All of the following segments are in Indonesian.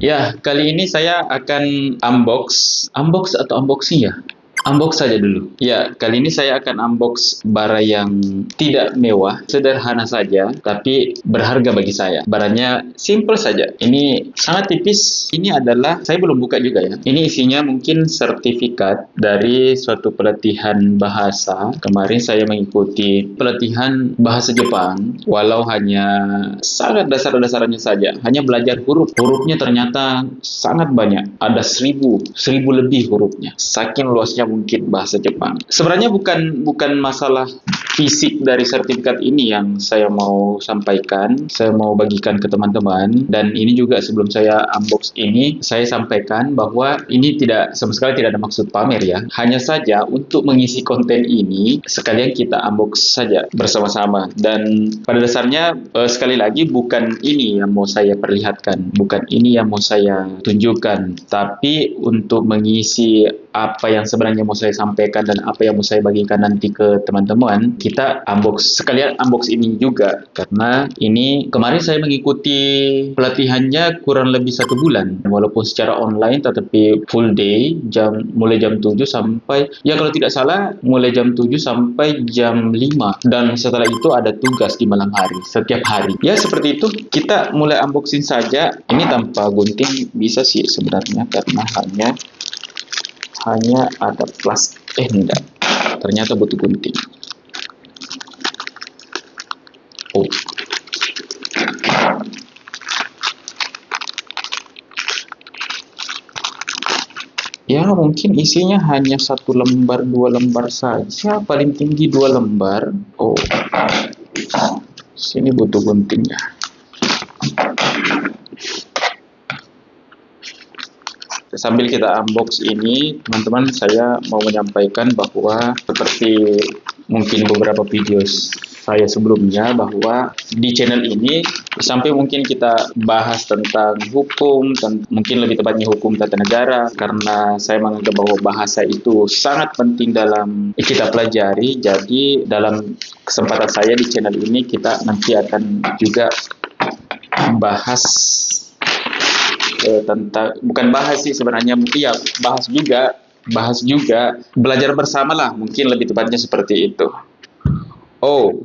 Ya, kali ini saya akan unbox atau unboxing ya? Unbox saja dulu. Ya, kali ini saya akan unbox barang yang tidak mewah, sederhana saja, tapi berharga bagi saya. Barangnya simple saja. Ini sangat tipis. Ini adalah, saya belum buka juga ya. Ini isinya mungkin sertifikat dari suatu pelatihan bahasa. Kemarin saya mengikuti pelatihan bahasa Jepang, walau hanya sangat dasar-dasarnya saja. Hanya belajar huruf. Hurufnya ternyata sangat banyak. Ada seribu lebih hurufnya. Saking luasnya mungkin bahasa Jepang. Sebenarnya bukan masalah fisik dari sertifikat ini yang saya mau sampaikan, saya mau bagikan ke teman-teman. Dan ini juga sebelum saya unbox ini, saya sampaikan bahwa ini sama sekali tidak ada maksud pamer ya. Hanya saja untuk mengisi konten ini, sekalian kita unbox saja bersama-sama. Dan pada dasarnya, sekali lagi bukan ini yang mau saya perlihatkan, bukan ini yang mau saya tunjukkan, tapi untuk mengisi apa yang sebenarnya mau saya sampaikan dan apa yang mau saya bagikan nanti ke teman-teman, kita sekalian unbox ini juga, karena ini kemarin saya mengikuti pelatihannya kurang lebih 1 bulan, walaupun secara online tetapi full day, mulai jam 7 sampai, ya kalau tidak salah mulai jam 7 sampai jam 5, dan setelah itu ada tugas di malam hari setiap hari. Ya seperti itu, kita mulai unboxing saja. Ini tanpa gunting bisa sih sebenarnya, karena hanya ada plastik. Enggak, ternyata butuh gunting. Oh, ya mungkin isinya hanya 1 lembar 2 lembar saja, paling tinggi 2 lembar. Oh, sini butuh guntingnya. Sambil kita unbox ini, teman-teman, saya mau menyampaikan bahwa seperti mungkin beberapa video saya sebelumnya, bahwa di channel ini sampai mungkin kita bahas tentang hukum, mungkin lebih tepatnya hukum tata negara, karena saya menganggap bahwa bahasa itu sangat penting dalam kita pelajari. Jadi dalam kesempatan saya di channel ini, kita nanti akan juga bahas tentang, bukan bahas sih sebenarnya, mungkin ya bahas juga belajar bersama lah, mungkin lebih tepatnya seperti itu. Oh,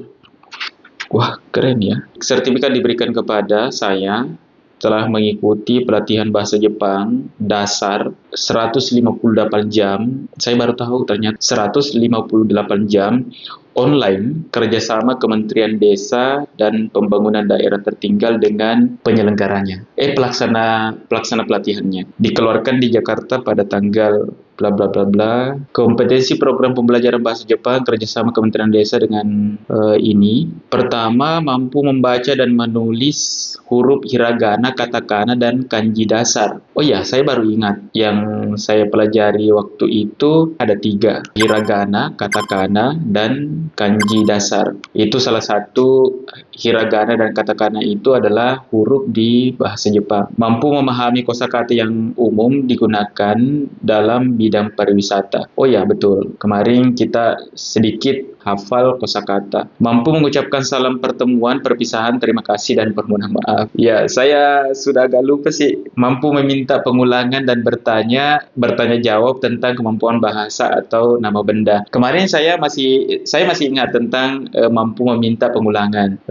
wah keren ya. Sertifikat diberikan kepada saya telah mengikuti pelatihan bahasa Jepang dasar 158 jam. Saya baru tahu ternyata 158 jam online kerjasama Kementerian Desa dan Pembangunan Daerah Tertinggal dengan penyelenggaranya. Pelaksana pelatihannya dikeluarkan di Jakarta pada tanggal bla bla bla bla. Kompetensi program pembelajaran bahasa Jepang kerjasama Kementerian Desa dengan ini. Pertama, mampu membaca dan menulis huruf hiragana, katakana, dan kanji dasar. Oh ya, saya baru ingat yang saya pelajari waktu itu ada 3: hiragana, katakana, dan kanji dasar. Itu salah satu. Hiragana dan katakana itu adalah huruf di bahasa Jepang. Mampu memahami kosakata yang umum digunakan dalam bidang pariwisata. Oh ya, betul. Kemarin kita sedikit hafal kosakata. Mampu mengucapkan salam pertemuan, perpisahan, terima kasih, dan permohonan maaf. Ya, saya sudah agak lupa sih. Mampu meminta pengulangan dan bertanya jawab tentang kemampuan bahasa atau nama benda. Kemarin saya masih ingat tentang mampu meminta pengulangan.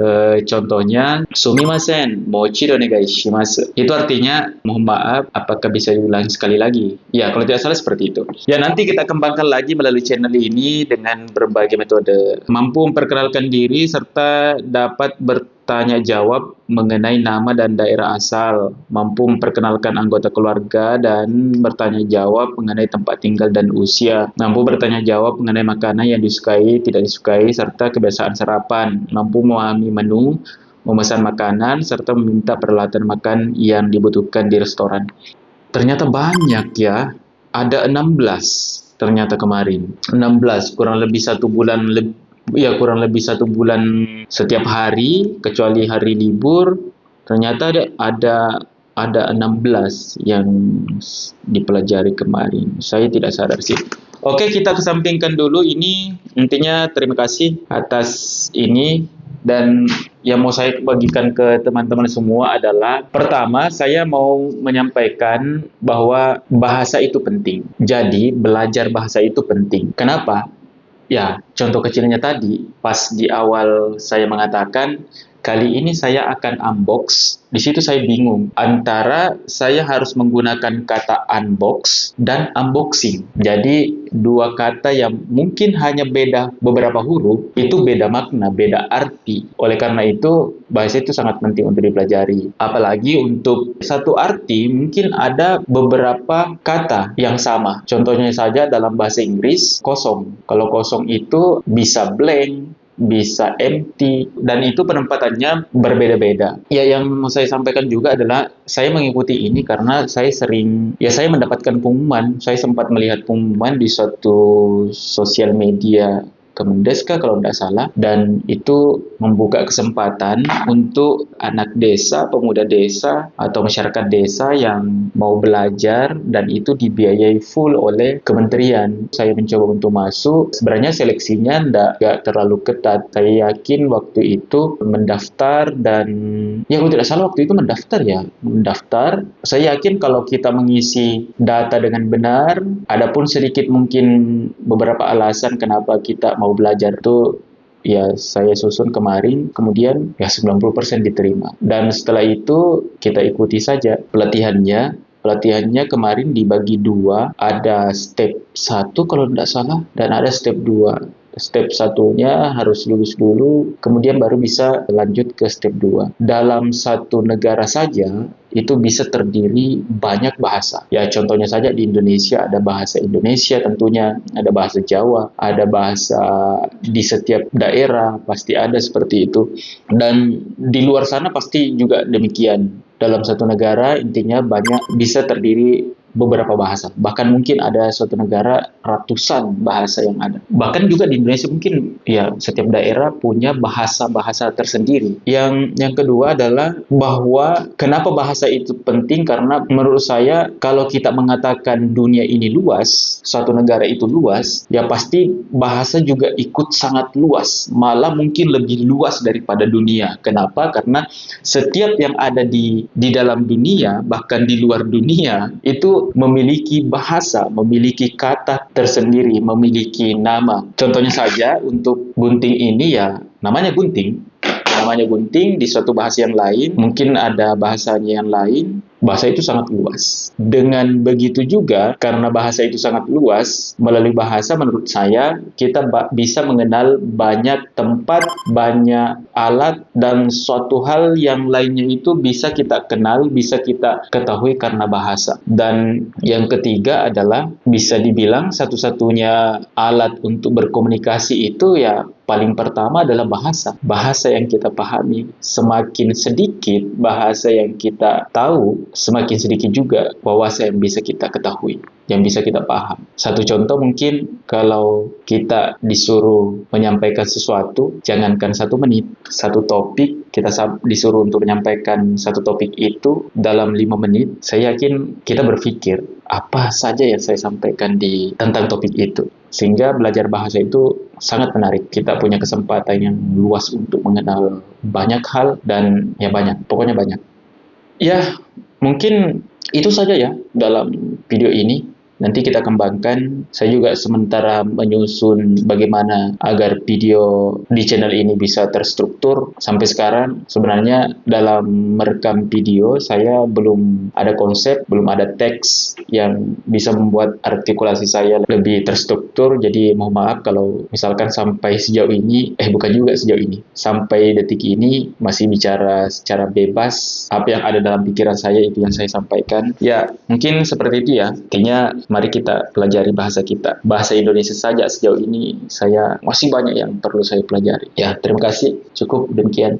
Contohnya, sumimasen, mochi onegai shimasu. Itu artinya, mohon maaf, apakah bisa diulangi sekali lagi? Ya, kalau tidak salah seperti itu. Ya, nanti kita kembangkan lagi melalui channel ini dengan berbagai metode. Mampu memperkenalkan diri serta dapat bertanya jawab mengenai nama dan daerah asal. Mampu memperkenalkan anggota keluarga dan bertanya jawab mengenai tempat tinggal dan usia. Mampu bertanya jawab mengenai makanan yang disukai, tidak disukai, serta kebiasaan sarapan. Mampu memahami menu, memesan makanan, serta meminta peralatan makan yang dibutuhkan di restoran. Ternyata banyak ya. Ada 16 ternyata kemarin. 16, kurang lebih 1 bulan kurang lebih 1 bulan setiap hari, kecuali hari libur. Ternyata ada 16 yang dipelajari kemarin. Saya tidak sadar sih. Oke, kita kesampingkan dulu ini. Intinya terima kasih atas ini. Dan yang mau saya bagikan ke teman-teman semua adalah, pertama, saya mau menyampaikan bahwa bahasa itu penting. Jadi, belajar bahasa itu penting. Kenapa? Ya, contoh kecilnya tadi, pas di awal saya mengatakan, kali ini saya akan unbox. Di situ saya bingung antara saya harus menggunakan kata unbox dan unboxing. Jadi dua kata yang mungkin hanya beda beberapa huruf, itu beda makna, beda arti. Oleh karena itu, bahasa itu sangat penting untuk dipelajari. Apalagi untuk satu arti, mungkin ada beberapa kata yang sama. Contohnya saja dalam bahasa Inggris, kosong. Kalau kosong itu bisa blank, bisa empty, dan itu penempatannya berbeda-beda. Ya, yang mau saya sampaikan juga adalah saya mengikuti ini karena saya mendapatkan pengumuman. Saya sempat melihat pengumuman di suatu sosial media Kemendeska kalau tidak salah, dan itu membuka kesempatan untuk anak desa, pemuda desa, atau masyarakat desa yang mau belajar, dan itu dibiayai full oleh kementerian. Saya mencoba untuk masuk. Sebenarnya seleksinya nggak terlalu ketat. Saya yakin waktu itu mendaftar, dan ya kalau tidak salah waktu itu mendaftar. Saya yakin kalau kita mengisi data dengan benar, adapun sedikit mungkin beberapa alasan kenapa kita mau belajar itu, ya saya susun kemarin, kemudian ya 90% diterima. Dan setelah itu kita ikuti saja pelatihannya. Pelatihannya kemarin dibagi dua, ada step 1 kalau tidak salah, dan ada step 2. Step satunya harus lulus dulu, kemudian baru bisa lanjut ke step 2. Dalam satu negara saja, itu bisa terdiri banyak bahasa. Ya, contohnya saja di Indonesia ada bahasa Indonesia tentunya, ada bahasa Jawa, ada bahasa di setiap daerah, pasti ada seperti itu. Dan di luar sana pasti juga demikian. Dalam satu negara intinya bisa terdiri beberapa bahasa. Bahkan mungkin ada suatu negara ratusan bahasa yang ada. Bahkan juga di Indonesia mungkin ya setiap daerah punya bahasa-bahasa tersendiri. Yang kedua adalah bahwa kenapa bahasa itu penting, karena menurut saya kalau kita mengatakan dunia ini luas, suatu negara itu luas, ya pasti bahasa juga ikut sangat luas. Malah mungkin lebih luas daripada dunia. Kenapa? Karena setiap yang ada di dalam dunia, bahkan di luar dunia, itu memiliki bahasa, memiliki kata tersendiri, memiliki nama. Contohnya saja untuk gunting ini, ya namanya gunting. Namanya gunting di suatu bahasa yang lain, mungkin ada bahasanya yang lain. Bahasa itu sangat luas. Dengan begitu juga, karena bahasa itu sangat luas, melalui bahasa menurut saya, kita bisa mengenal banyak tempat, banyak alat, dan suatu hal yang lainnya itu bisa kita kenal, bisa kita ketahui karena bahasa. Dan yang ketiga adalah, bisa dibilang satu-satunya alat untuk berkomunikasi itu ya paling pertama adalah bahasa. Bahasa yang kita pahami. Semakin sedikit bahasa yang kita tahu, semakin sedikit juga wawasan yang bisa kita ketahui, yang bisa kita paham. Satu contoh mungkin kalau kita disuruh menyampaikan sesuatu, jangankan 1 menit, satu topik, kita disuruh untuk menyampaikan satu topik itu dalam 5 menit, saya yakin kita berpikir, apa saja yang saya sampaikan tentang topik itu. Sehingga belajar bahasa itu sangat menarik. Kita punya kesempatan yang luas untuk mengenal banyak hal, dan ya pokoknya banyak. Ya, mungkin itu saja ya dalam video ini. Nanti kita kembangkan. Saya juga sementara menyusun bagaimana agar video di channel ini bisa terstruktur. Sampai sekarang sebenarnya dalam merekam video saya belum ada konsep, belum ada teks yang bisa membuat artikulasi saya lebih terstruktur. Jadi mohon maaf kalau misalkan sampai sejauh ini, bukan juga sejauh ini, sampai detik ini masih bicara secara bebas. Apa yang ada dalam pikiran saya itu yang saya sampaikan. Ya, mungkin seperti itu ya. Kayaknya mari kita pelajari bahasa kita. Bahasa Indonesia saja sejauh ini saya masih banyak yang perlu saya pelajari. Ya, terima kasih. Cukup demikian.